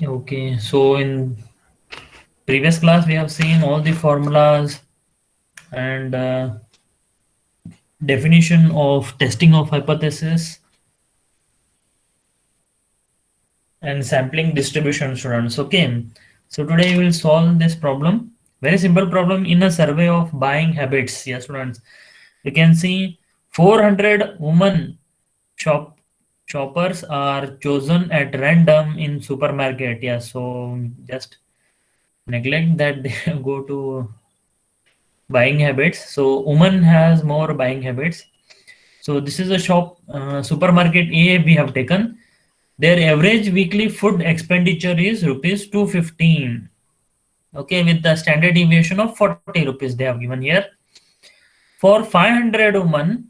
Okay, so in previous class we have seen all the formulas and definition of testing of hypothesis and sampling distribution, students. Okay, so today we will solve this problem. Very simple problem in a survey of buying habits. Yes, students. You can see 400 women shop shoppers are chosen at random in supermarket. Yes, so just neglect that they go to buying habits. So woman has more buying habits. So this is a shop supermarket A we have taken. Their average weekly food expenditure is rupees 215. Okay, with the standard deviation of 40 rupees they have given here. For 500 women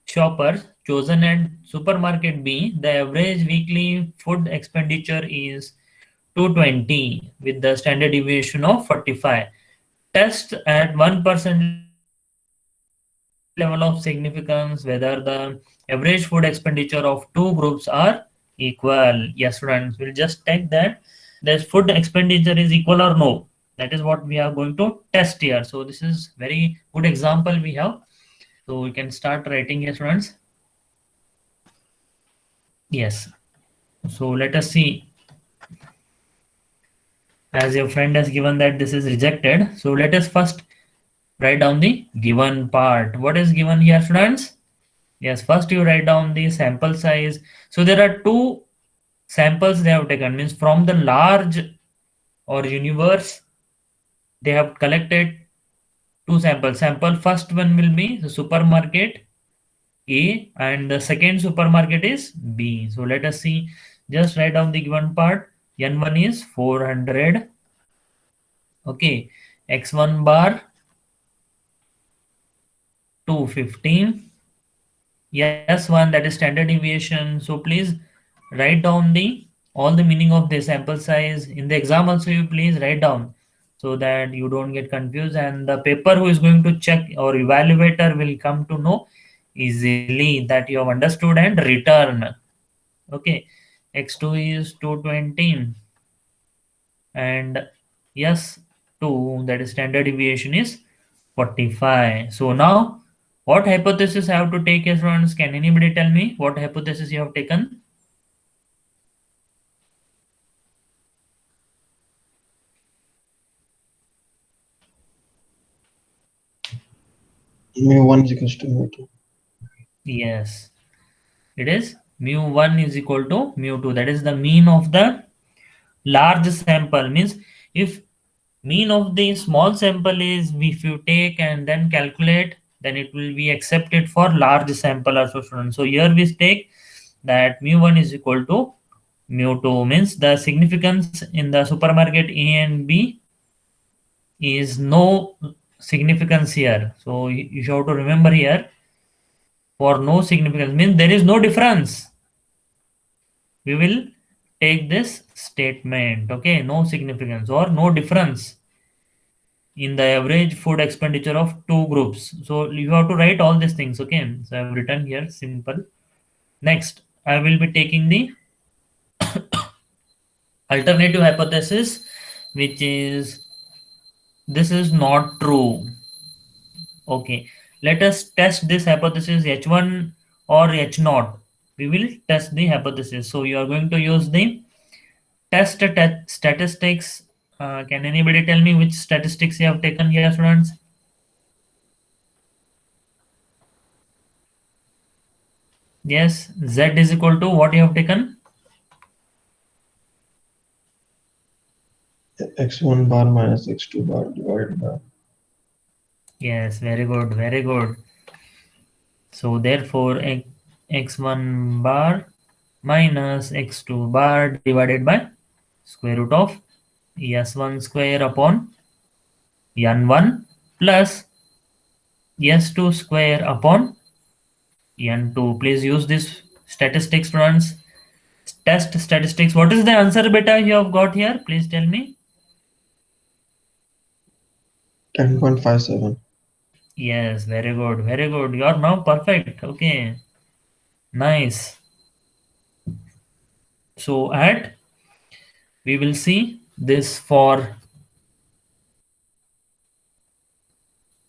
shoppers chosen at supermarket B, the average weekly food expenditure is 220 with the standard deviation of 45. Test at 1% level of significance whether the average food expenditure of two groups are equal. Yes, students, we'll just check that the food expenditure is equal or no. That is what we are going to test here. So this is very good example we have. So we can start writing here, students. Yes. So let us see. As your friend has given that this is rejected. So let us first write down the given part. What is given here, students? Yes, first you write down the sample size. So there are two samples they have taken, means from the large or universe they have collected two samples. Sample first one will be the supermarket A and the second supermarket is B. So let us see. Just write down the given part. N1 is 400. Okay. X1 bar 215. S1, that is standard deviation. So please write down the all the meaning of the sample size. In the exam also you please write down so that you don't get confused, and the paper who is going to check or evaluator will come to know easily that you have understood and return. Okay, x2 is 220 and yes 2, that is standard deviation is 45. So now what hypothesis I have to take as students? Can anybody tell me what hypothesis you have taken? mu1 is equals to mu2. Yes, it is mu1 is equal to mu2. That is the mean of the large sample. Means if mean of the small sample is, if you take and then calculate, then it will be accepted for large sample also, students. So here we take that mu1 is equal to mu2, means the significance in the supermarket A and B is no significance here. So you have to remember here, for no significance means there is no difference. We will take this statement. Okay, no significance or no difference in the average food expenditure of two groups. So you have to write all these things. Okay, so I've written here simple. Next, I will be taking the alternative hypothesis, which is this is not true. Okay, let us test this hypothesis H1 or H0. We will test the hypothesis. So you are going to use the statistics. Can anybody tell me which statistics you have taken here, students? Yes, Z is equal to what you have taken? x1 bar minus x2 bar divided by. Yes, very good, very good. So therefore, x1 bar minus x2 bar divided by square root of s1 square upon n1 plus s2 square upon n2. Please use this statistics, students. Test statistics. What is the answer, beta, you have got here? Please tell me. 10.57. Yes, very good, very good. You are now perfect. Okay, nice. So at We will see this for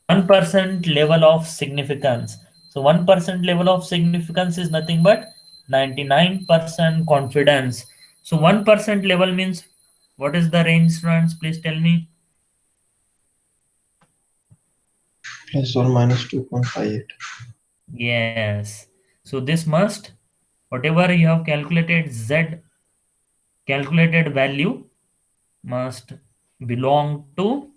1% level of significance. So 1% level of significance is nothing but 99% confidence. So 1% level means what is the range, students? Please tell me. Plus or minus 2.58. Yes. So this must, whatever you have calculated Z calculated value must belong to,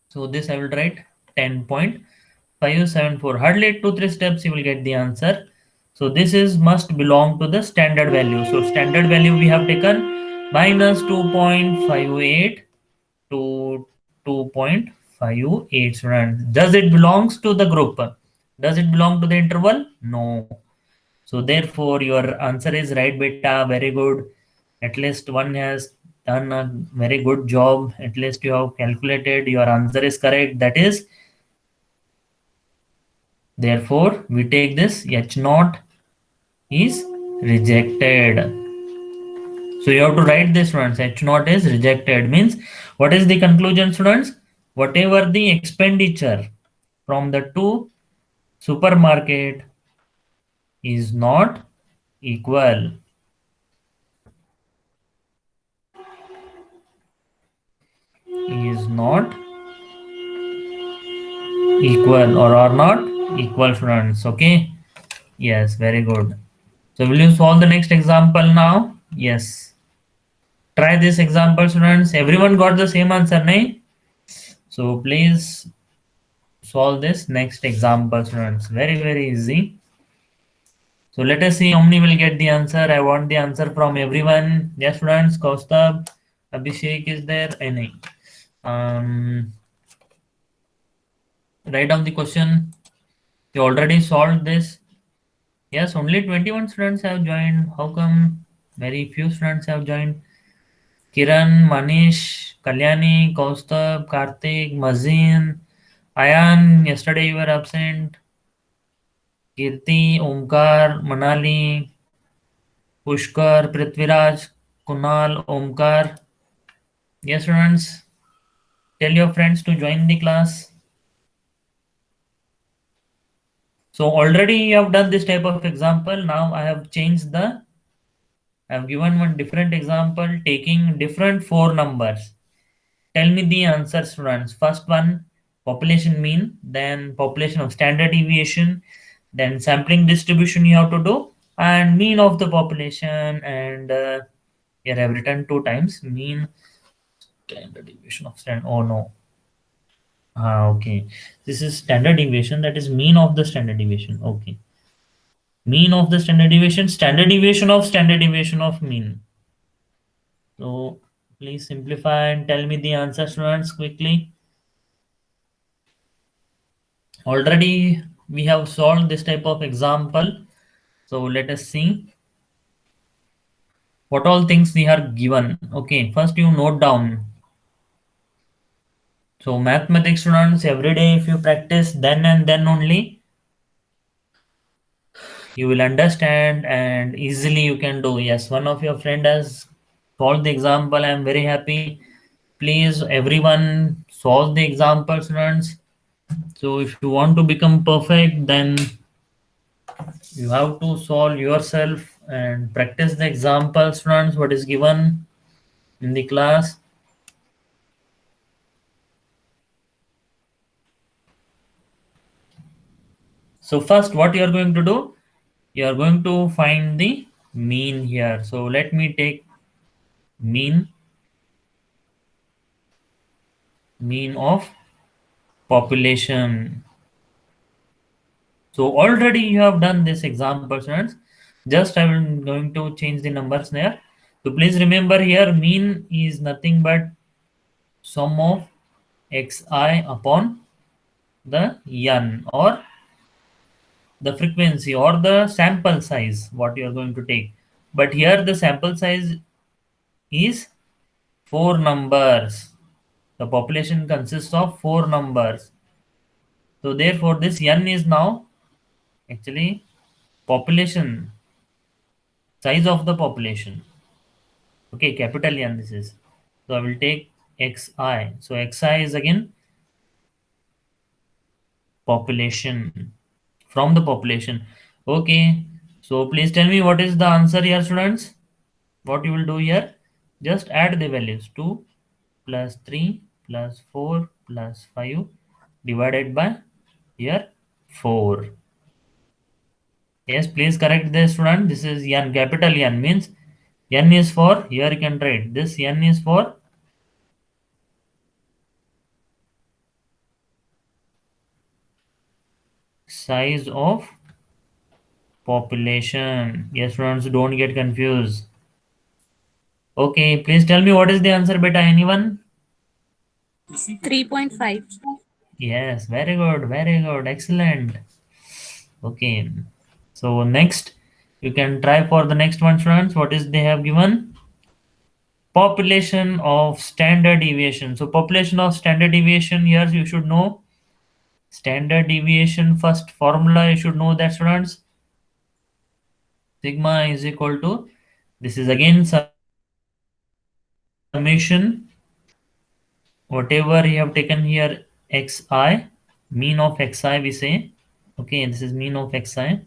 so this I will write 10.574. Hardly 2-3 steps you will get the answer. So this is must belong to the standard value. So standard value we have taken minus 2.58 to 2.58 students. Does it belongs to the group? Does it belong to the interval? No. So therefore your answer is right, beta. Very good. At least one has done a very good job. At least you have calculated. Your answer is correct. That is, therefore we take this H naught is rejected. So you have to write this, students. H naught is rejected means what is the conclusion, students? Whatever the expenditure from the two supermarket is not equal. Is not equal or are not equal, students. Okay. Yes, very good. So will you solve the next example now? Yes. Try this example, students. Everyone got the same answer, nahi? So please solve this next example, students. Very, very easy. So let us see how many will get the answer. I want the answer from everyone. Yes, students. Kaustubh, Abhishek is there. Any? Write down the question. You already solved this. Yes, only 21 students have joined. How come very few students have joined? Kiran, Manish, Kalyani, Kaustubh, Karthik, Mazin, Ayan, yesterday you were absent. Kirti, Omkar, Manali, Pushkar, Prithviraj, Kunal, Omkar. Yes, students, tell your friends to join the class. So already you have done this type of example. Now I have changed the, I have given one different example taking different four numbers. Tell me the answer, students. First one, population mean, then population of standard deviation, then sampling distribution you have to do, and mean of the population. And here I have written two times mean standard deviation of standard. Oh no. Okay. This is standard deviation. That is mean of the standard deviation. Okay. Mean of the standard deviation of mean. So please simplify and tell me the answer, students, quickly. Already we have solved this type of example. So let us see what all things we are given. Okay, first you note down. So mathematics, students, every day if you practice then and then only you will understand and easily you can do. Yes, one of your friend has solved the example. I am very happy. Please everyone solve the example, students. So if you want to become perfect, then you have to solve yourself and practice the example, students, what is given in the class. So first what you are going to do, you are going to find the mean here. So let me take mean of population. So already you have done this example, students. Just I am going to change the numbers there. So please remember here mean is nothing but sum of xi upon the n, or the frequency or the sample size what you are going to take. But here the sample size is four numbers. The population consists of four numbers. So therefore this n is now actually population, size of the population. Okay, capital N this is. So I will take xi. So xi is again population, from the population. Okay, so please tell me what is the answer here, students. What you will do here? Just add the values. 2 plus 3 plus 4 plus 5 divided by here 4. Yes, please correct this, student. This is n, capital N means n is for, here you can write this, n is for size of population. Yes, students, don't get confused. Okay, please tell me what is the answer, beta. Anyone? 3.5. Yes, very good, excellent. Okay, so next you can try for the next one, students. What is they have given? Population of standard deviation. So population of standard deviation, here you should know standard deviation first formula. You should know that, students. Sigma is equal to, this is again summation, whatever you have taken here, xi, mean of xi we say. Okay, this is mean of xi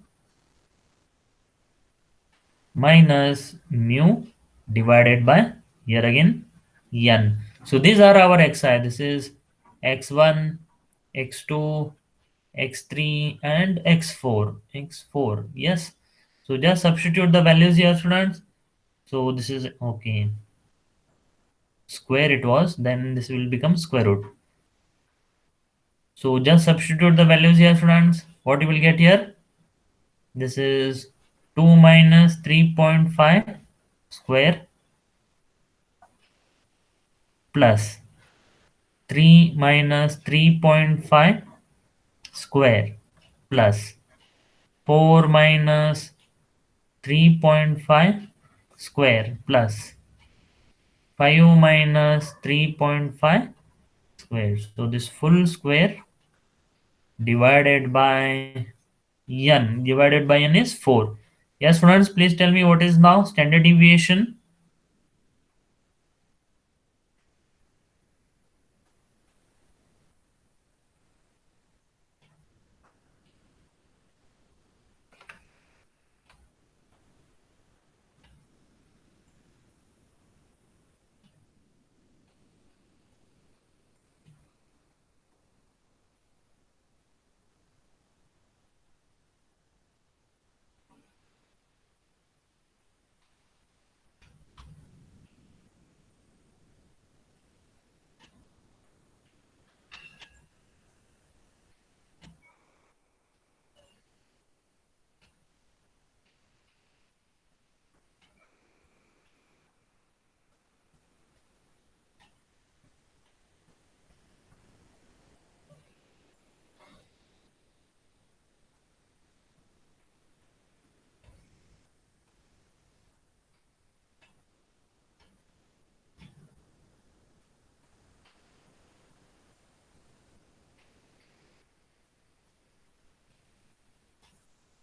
minus mu divided by, here again, n. So these are our xi. This is x1, x2, x3 and x4. X4, yes. So just substitute the values here, students. So this is okay. Square it was, then this will become square root. So just substitute the values here, students. What you will get here? This is 2 minus 3.5 square plus 3 minus 3.5 square plus 4 minus 3.5 square plus 5 minus 3.5 square. So this full square divided by n is 4. Yes, students, please tell me what is now standard deviation.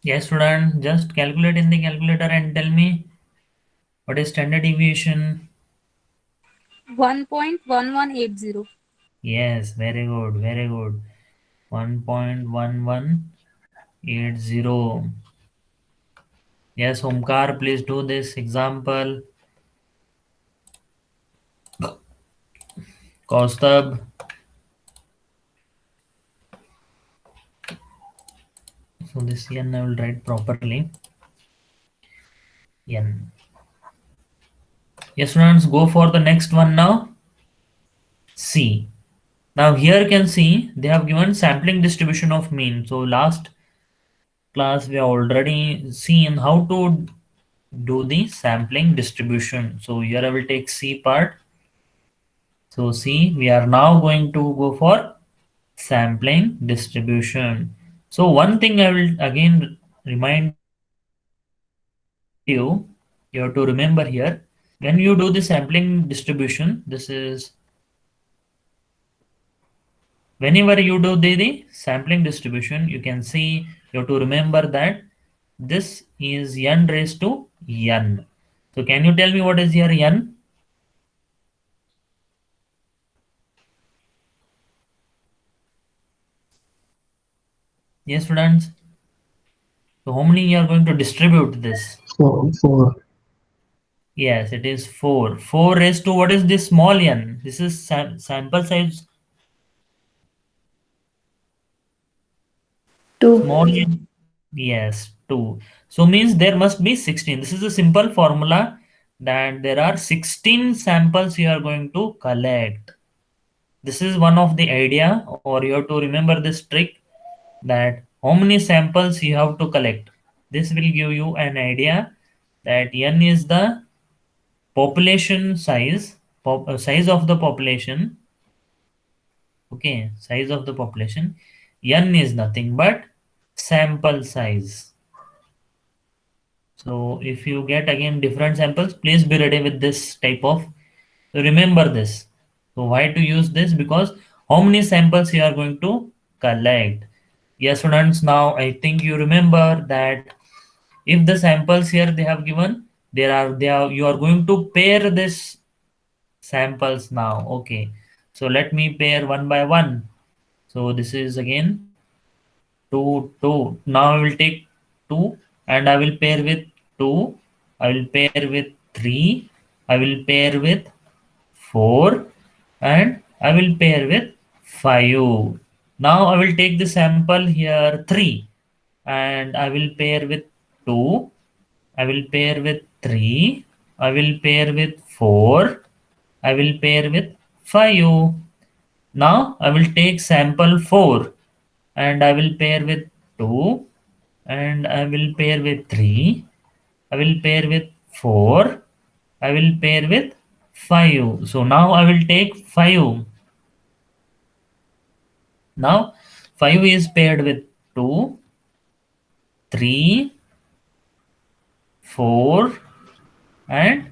Yes, student, just calculate in the calculator and tell me what is standard deviation. 1.1180. Yes, very good, very good. 1.1180. Yes, Omkar, please do this example. Kaustab. So this n I will write properly. N. Yes, students, go for the next one now. C. Now here you can see they have given sampling distribution of mean. So last class we have already seen how to do the sampling distribution. So here I will take C part. So C, we are now going to go for sampling distribution. So one thing I will again remind you have to remember here, when you do the sampling distribution, this is whenever you do the sampling distribution, you can see you have to remember that this is n raised to n. So can you tell me what is here n? Yes, students. So how many you are going to distribute this? 4. Yes, it is 4. 4 raised to what is this small n? This is sample size small 2. n. Yes, 2. So means there must be 16. This is a simple formula that there are 16 samples you are going to collect. This is one of the idea, or you have to remember this trick, that how many samples you have to collect. This will give you an idea that n is the population size, size of the population. Okay, size of the population. N is nothing but sample size. So if you get again different samples, please be ready with this type of, remember this. So why to use this? Because how many samples you are going to collect. Yes, students, now I think you remember that if the samples here they have given, you are going to pair this samples now. Okay, so let me pair one by one. So this is again 2. Now I will take 2 and I will pair with 2. I will pair with 3. I will pair with 4 and I will pair with 5. Now I will take the sample here 3 and I will pair with 2. I will pair with 3. I will pair with 4. I will pair with 5. Now I will take sample 4 and I will pair with 2 and I will pair with 3. I will pair with 4. I will pair with 5. So now I will take 5. Now 5 is paired with 2, 3, 4 and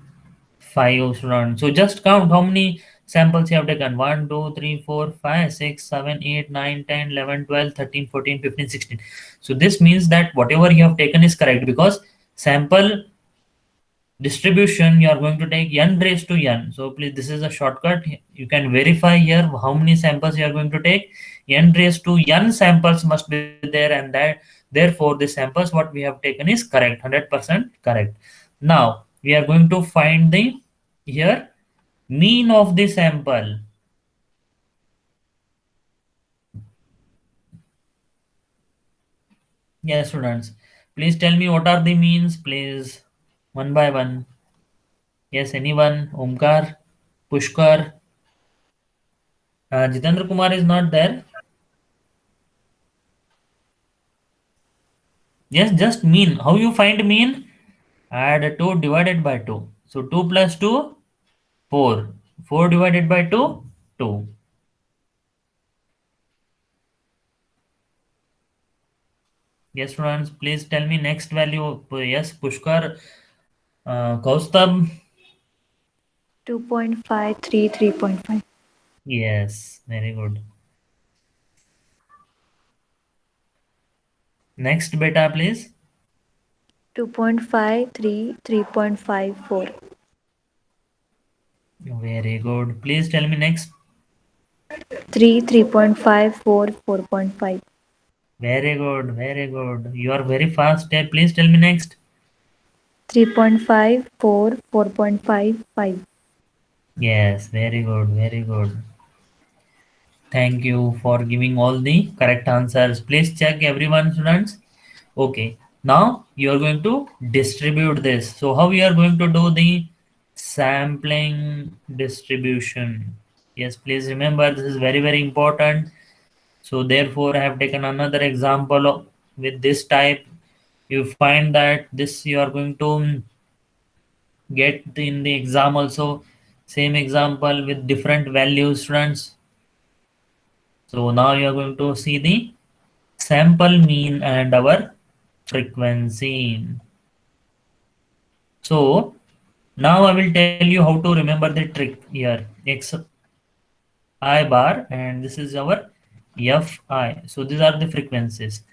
5 students. So just count how many samples you have taken. 1, 2, 3, 4, 5, 6, 7, 8, 9, 10, 11, 12, 13, 14, 15, 16. So this means that whatever you have taken is correct, because sample distribution you are going to take n raised to n. So please, this is a shortcut. You can verify here how many samples you are going to take. N raised to n samples must be there, and that therefore the samples what we have taken is correct, 100% correct. Now we are going to find the here mean of the sample. Yes, students, please tell me what are the means, please, one by one. Yes, anyone? Omkar, Pushkar, Jitendra Kumar is not there. Yes, just mean. How you find mean? Add 2 divided by 2. So 2 plus 2, 4. 4 divided by 2, 2. Yes, students, please tell me next value. Yes, Pushkar, Kaustab. 2.5, 3.5. Yes, very good. Next beta, please. 2.5, 3.54. Very good. Please tell me next. 3, 3.5, 4, 4.5. Very good, very good. You are very fast. Please tell me next. 3.5, 4, 4.5, 5. Yes, very good, very good. Thank you for giving all the correct answers. Please check everyone, students. Okay, now you are going to distribute this. So how we are going to do the sampling distribution? Yes, please remember this is very, very important. So therefore I have taken another example with this type. You find that this you are going to get in the exam also. Same example with different values, students. So now you are going to see the sample mean and our frequency. So now I will tell you how to remember the trick here. X I bar and this is our Fi. So these are the frequencies.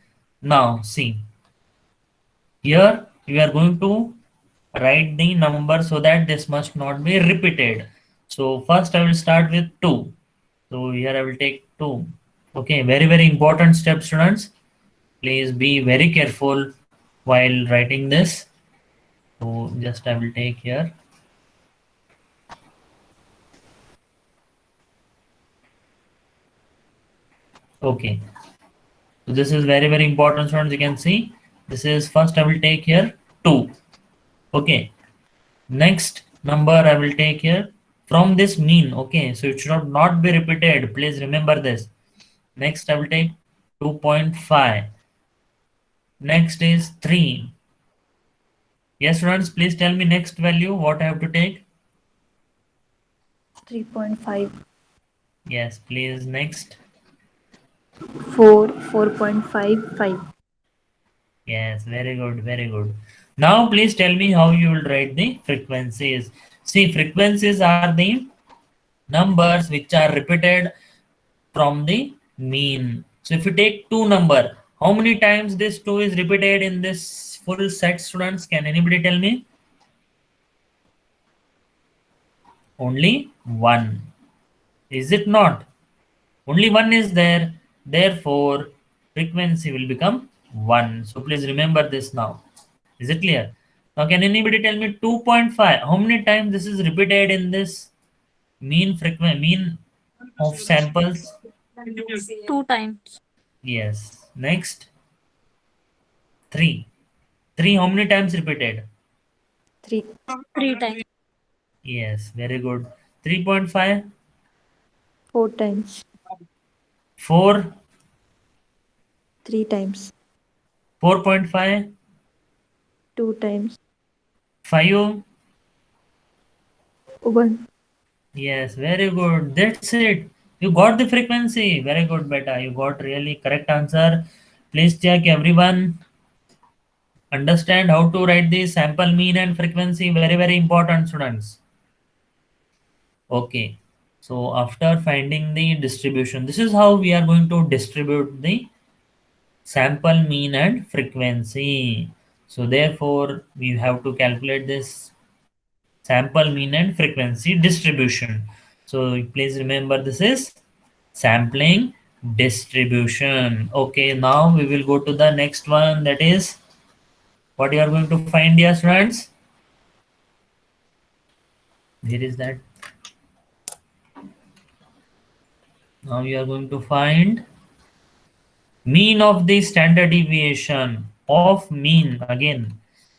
Now see, here we are going to write the number so that this must not be repeated. So first I will start with 2. So here I will take 2. Okay, very, very important step, students. Please be very careful while writing this. So just I will take here. Okay. So this is very, very important, students. You can see this is first I will take here 2. Okay. Next number I will take here from this mean. Okay. So it should not be repeated. Please remember this. Next I will take 2.5. Next is 3. Yes, students, please tell me next value what I have to take. 3.5. Yes, please. Next. 4. 4.55. Yes, very good, very good. Now please tell me how you will write the frequencies. See, frequencies are the numbers which are repeated from the mean. So if you take 2 number, how many times this 2 is repeated in this full set, students? Can anybody tell me? Only 1. Is it not? Only 1 is there. Therefore, frequency will become 1. So please remember this now. Is it clear? Now can anybody tell me 2.5? How many times this is repeated in this mean of samples? 2 times. Yes. Next. 3. 3 how many times repeated? 3. 3 times. Yes, very good. 3.5. 4 times. 4. 3 times. 4.5. 2 times. 5. 1. Yes, very good. That's it. You got the frequency. Very good, beta. You got really correct answer. Please check everyone. Understand how to write the sample mean and frequency. Very, very important, students. Okay. So after finding the distribution, this is how we are going to distribute the sample mean and frequency. So therefore, we have to calculate this sample mean and frequency distribution. So please remember this is sampling distribution. Okay, now we will go to the next one, that is what you are going to find, dear students. Here is that. Now you are going to find mean of the standard deviation of mean again.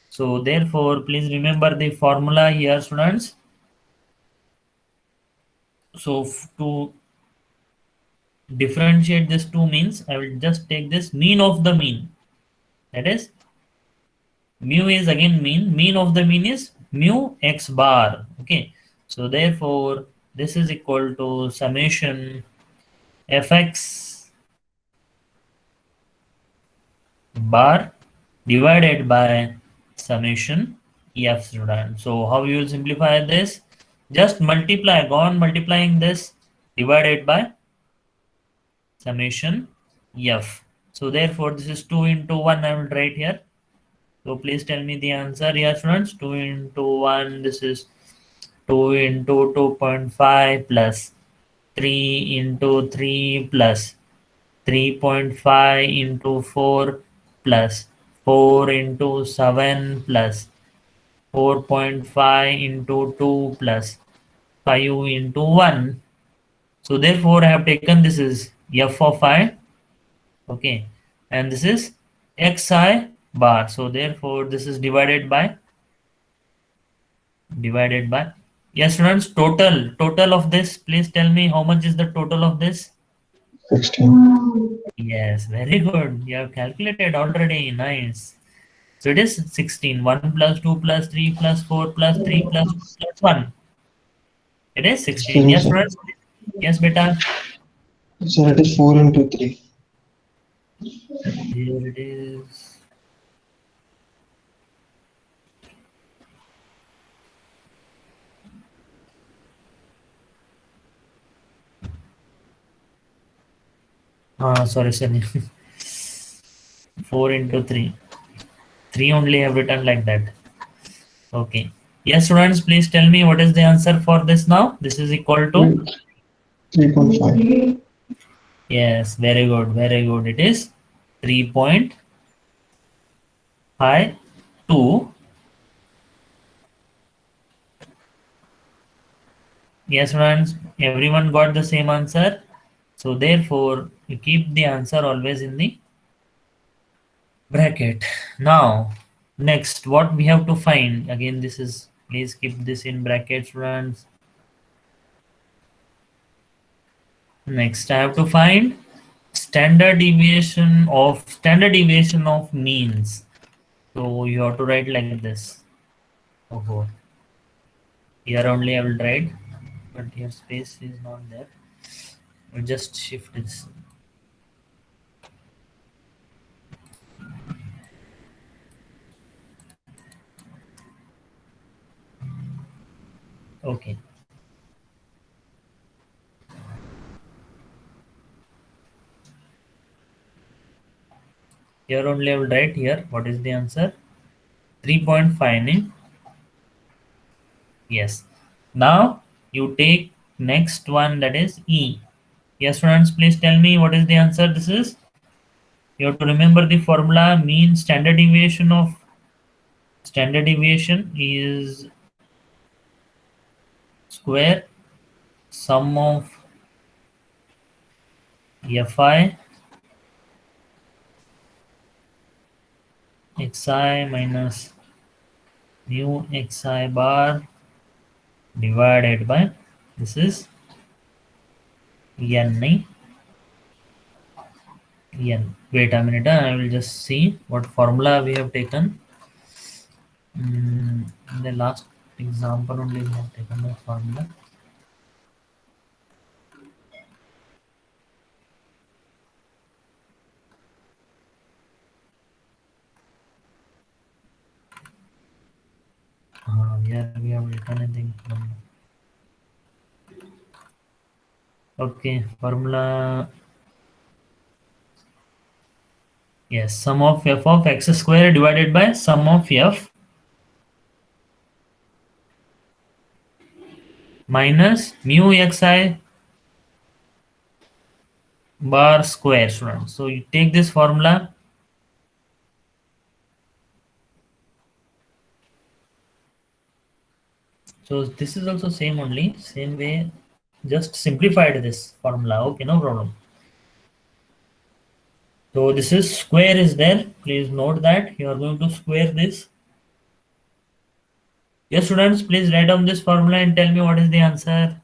So therefore, please remember the formula here, students. So to differentiate this two means, I will just take this mean of the mean. That is, mu is again mean of the mean is mu x bar. Okay. So therefore, this is equal to summation fx bar divided by summation f, student. So how you will simplify this? Just multiply, go on multiplying this divided by summation f. So therefore, this is 2 into 1 I will write here. So please tell me the answer here, students. 2 into 1, this is 2 into 2.5 plus 3 into 3 plus 3.5 into 4 plus 4 into 7 plus 4.5 into 2 plus 5 into 1. So therefore, I have taken this is f of I. Okay. And this is xi bar. So therefore, this is divided by yes, students, total of this. Please tell me how much is the total of this. 16. Yes, very good. You have calculated already. Nice. So it is 16. 1 plus 2 plus 3 plus 4 plus 3 plus 2 plus 1. It is 16. Yes, students. Yes, beta. So it is 4 into 3. Here it is. Sorry. 4 into 3. 3 only have written like that. Okay. Yes, students, please tell me what is the answer for this now. This is equal to. 3.5. Yes, very good, very good. It is 3.52. Yes, students, everyone got the same answer. So therefore, you keep the answer always in the bracket. Now, next, what we have to find? Again, this is, please keep this in brackets, students. Next, I have to find standard deviation of means. So you have to write like this. Oh, here only I will write, but here space is not there. I'll just shift this. Okay. Here only I will write here. What is the answer? 3.5. Ne? Yes. Now you take next one, that is E. Yes, students, please tell me what is the answer. This is, you have to remember the formula. Mean standard deviation is square sum of fi xi minus mu xi bar divided by, this is n. Wait a minute, I will just see what formula we have taken. In the last example only we have taken the formula. Here we have written, I think, okay, formula. Yes, sum of f of x square divided by sum of f minus mu xi bar square, students. So you take this formula. So this is also same only, same way, just simplified this formula. Okay, no problem. So this is square is there. Please note that you are going to square this. Yes, students, please write down this formula and tell me what is the answer.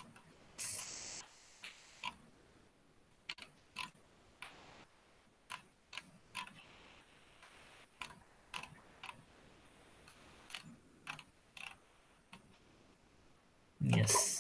Yes.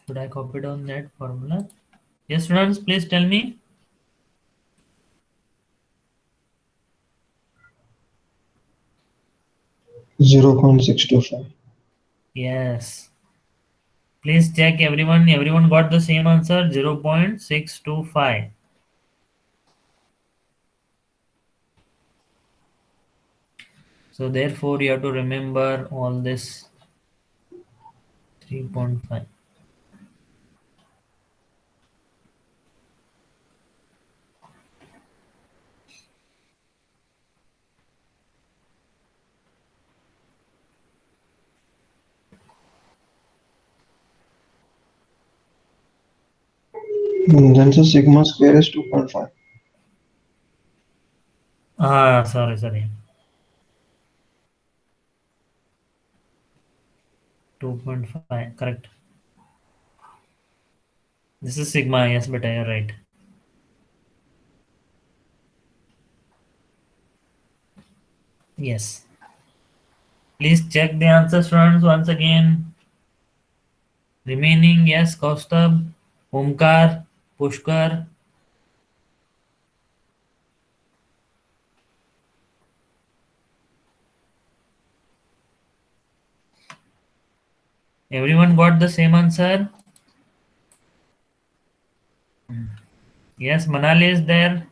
Should I copy down that formula? Yes, students, please tell me. 0.625. Yes. Please check everyone. Everyone got the same answer, 0.625. So therefore you have to remember all this 3.5. Then the sigma square is 2.5. Sorry. 2.5, correct. This is sigma, yes, but you're right. Yes. Please check the answer, students, once again. Remaining, yes, Kaustubh, Omkar, Pushkar. Everyone got the same answer? Yes, Manali is there.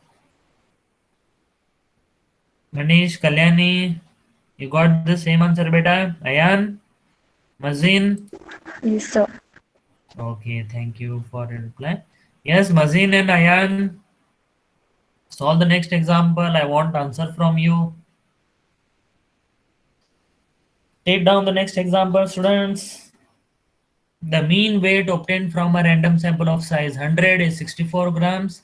Manish, Kalyani, you got the same answer, beta. Ayan, Mazin. Yes, sir. Okay, thank you for the reply. Yes, Mazin and Ayan, solve the next example. I want answer from you. Take down the next example, students. The mean weight obtained from a random sample of size 100 is 64 grams.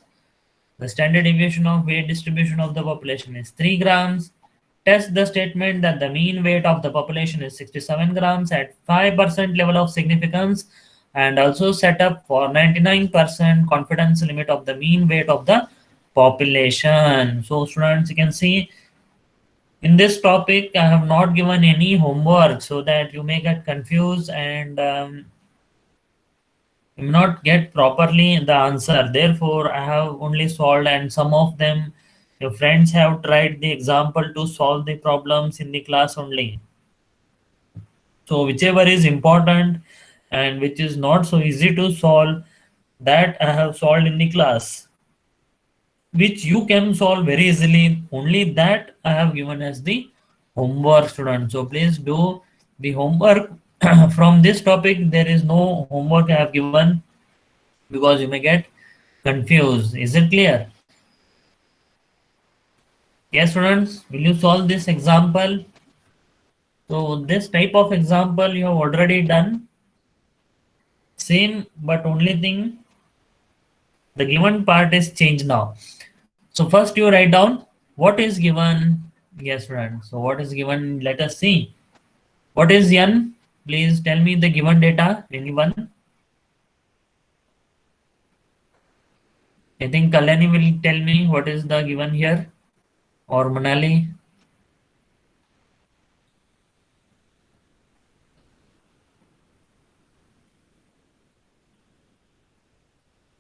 The standard deviation of weight distribution of the population is 3 grams. Test the statement that the mean weight of the population is 67 grams at 5% level of significance, and also set up for 99% confidence limit of the mean weight of the population. So students, you can see in this topic I have not given any homework so that you may get confused and you may not get properly the answer. Therefore, I have only solved, and some of them your friends have tried the example to solve the problems in the class only. So whichever is important and which is not so easy to solve, that I have solved in the class, which you can solve very easily. Only that I have given as the homework, student. So please do the homework. From this topic, there is no homework I have given because you may get confused. Is it clear? Yes, students, will you solve this example? So this type of example you have already done. Same, but only thing, the given part is changed now. So first you write down what is given. Yes, students. So what is given? Let us see. What is n? Please tell me the given data. Anyone? I think Kalyani will tell me what is the given here, or Manali.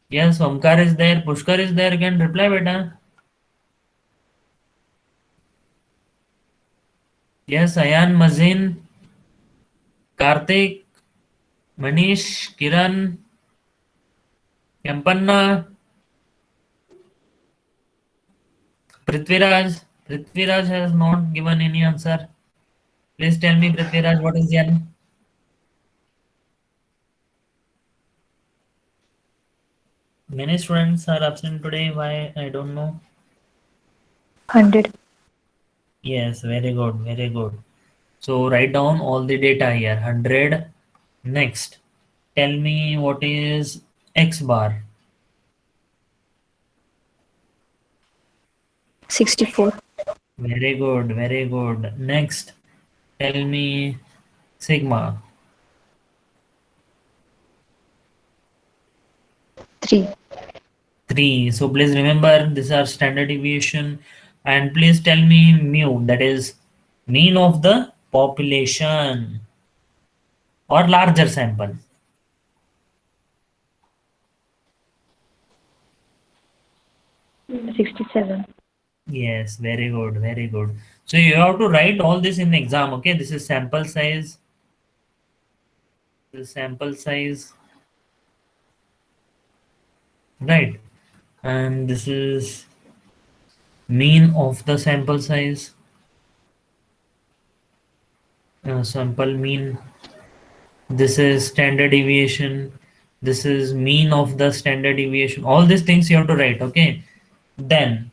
Yes, Omkar is there. Pushkar is there. You can reply, beta. Yes, Ayan, Mazin, Karthik, Manish, Kiran, Yampanna, Prithviraj. Prithviraj has not given any answer. Please tell me, Prithviraj, what is Yan? Many students are absent today. Why? I don't know. 100. Yes, very good, very good. So write down all the data here. 100. Next, tell me what is X bar. 64. Very good, very good. Next, tell me sigma. 3. 3. So please remember these are standard deviation, and please tell me mu, that is mean of the population or larger sample. 67. Yes, very good, very good. So you have to write all this in the exam. Okay, this is sample size. This is sample size, right? And this is mean of the sample size. Sample mean. This is standard deviation. This is mean of the standard deviation. All these things you have to write. Okay. Then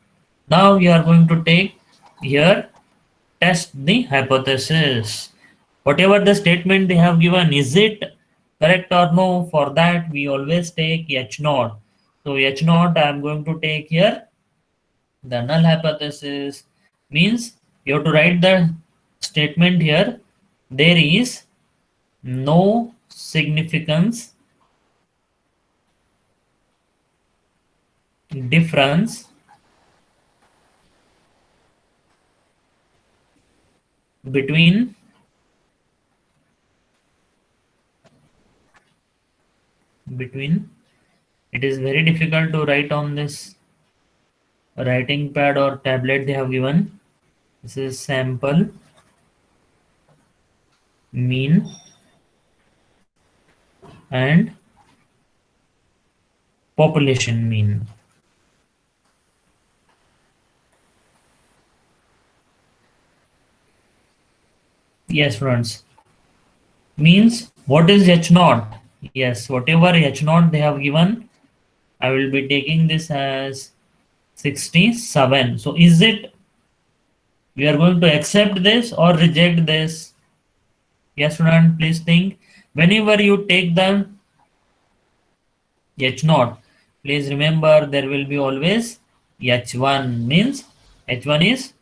now you are going to take here, test the hypothesis. Whatever the statement they have given, is it correct or no? For that we always take H naught. So H naught I am going to take here. The null hypothesis means you have to write the statement here. There is no significance difference between it is very difficult to write on this writing pad or tablet they have given. This is sample mean and population mean. Yes, friends. Means what is H naught? Yes, whatever H naught they have given, I will be taking this as 67. So is it we are going to accept this or reject this? Yes, student, please think. Whenever you take the H naught, please remember there will be always H1 means H1 is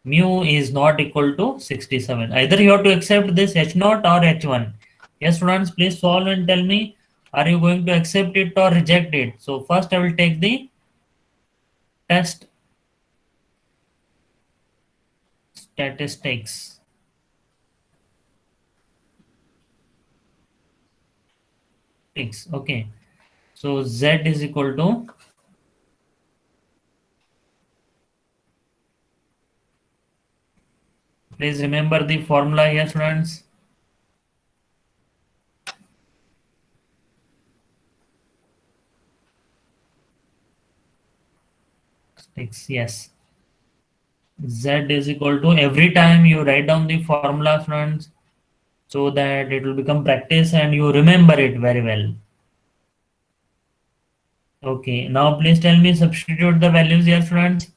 mu is not equal to 67. Either you have to accept this H naught or H1. Yes, students, please solve and tell me, are you going to accept it or reject it? So first I will take the test statistics. Okay. So Z is equal to please remember the formula here, students. Yes. Z is equal to every time you write down the formula, friends, so that it will become practice and you remember it very well. Okay, now please tell me, substitute the values here, friends.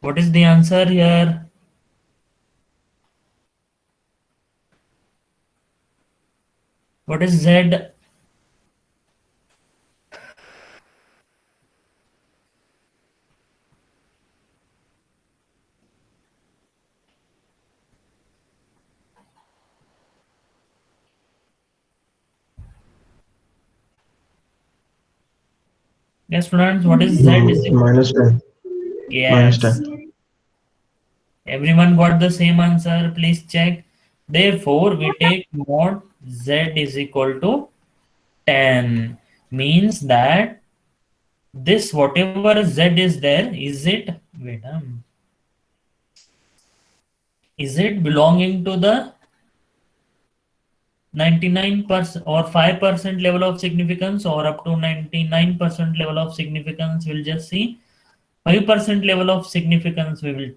What is the answer here? What is Z? Yes, friends, what is Z? Minus 10. Yes. Minus 10. Everyone got the same answer. Please check. Therefore, we take mod Z is equal to 10. Means that this whatever Z is there, is it, wait, is it belonging to the 99% or 5% level of significance or up to 99% level of significance? We'll just see 5% level of significance we will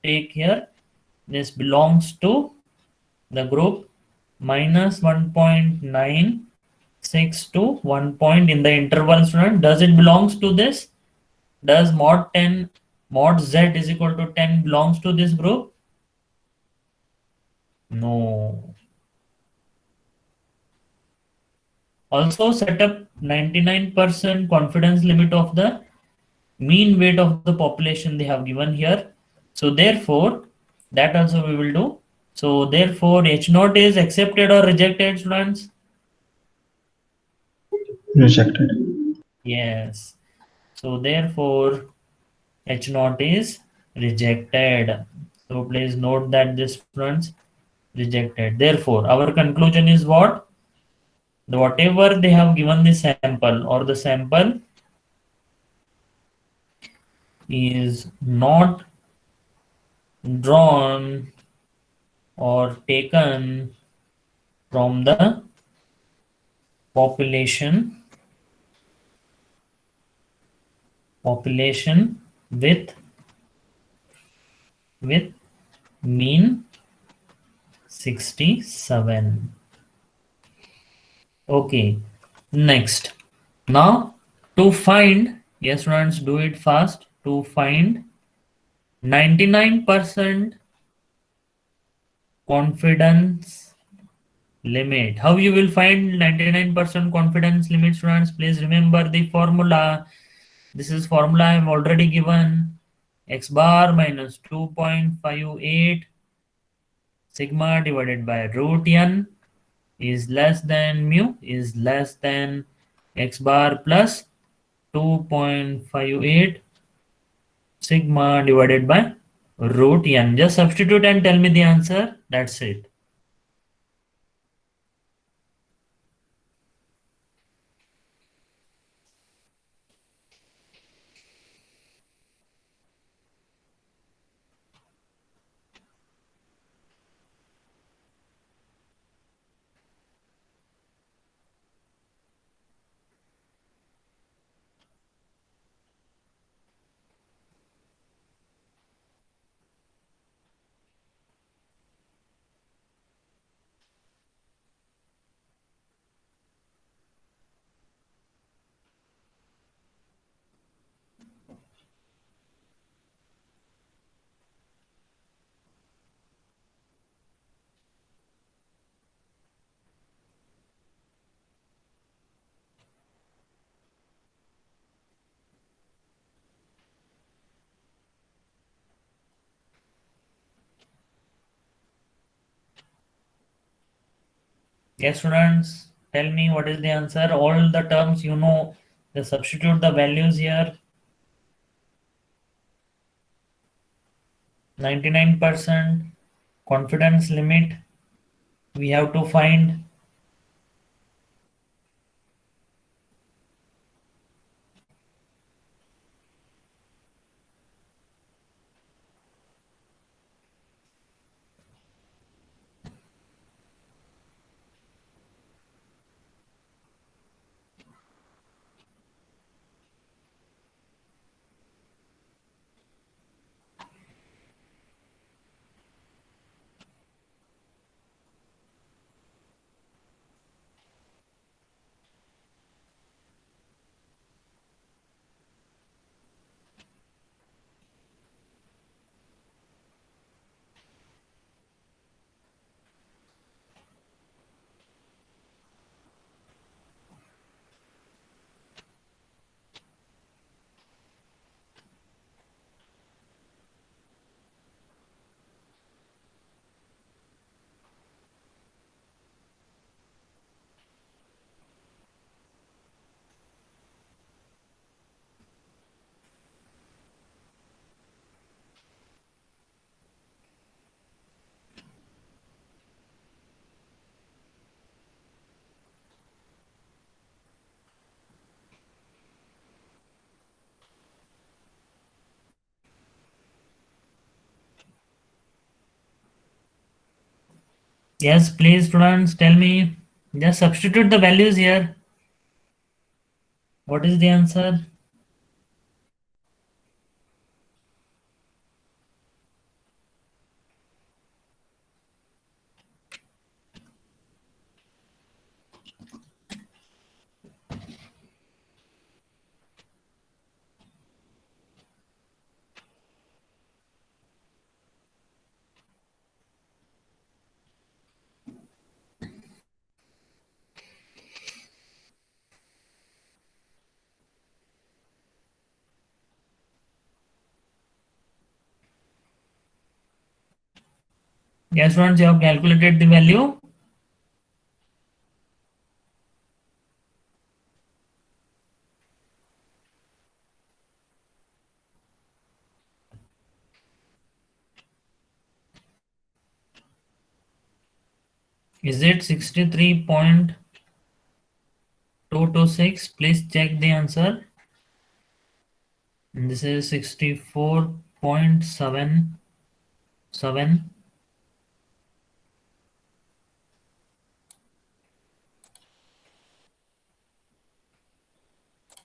take here. This belongs to the group minus 1.96 to 1 point in the interval, student. Does it belongs to this? Does mod Z is equal to 10 belongs to this group? No. Also set up 99% confidence limit of the mean weight of the population they have given here. So therefore, that also we will do. So therefore, H naught is accepted or rejected, students? Rejected. Yes. So therefore, H naught is rejected. So please note that this, students, rejected. Therefore, our conclusion is what? Whatever they have given the sample or the sample is not drawn or taken from the population with mean 67. Okay, next. Now to find, yes, students, do it fast. To find 99% confidence limit. How you will find 99% confidence limit, students? Please remember the formula. This is formula I have already given. X bar minus 2.58 sigma divided by root n is less than mu is less than X bar plus 2.58 sigma divided by root n. Just substitute and tell me the answer. That's it. Yes, students, tell me what is the answer. All the terms you know, just substitute the values here. 99% confidence limit we have to find. Yes, please, students, tell me. Just substitute the values here. What is the answer? Yes, students, you have calculated the value. Is it 63.226? Please check the answer. And this is 64.77.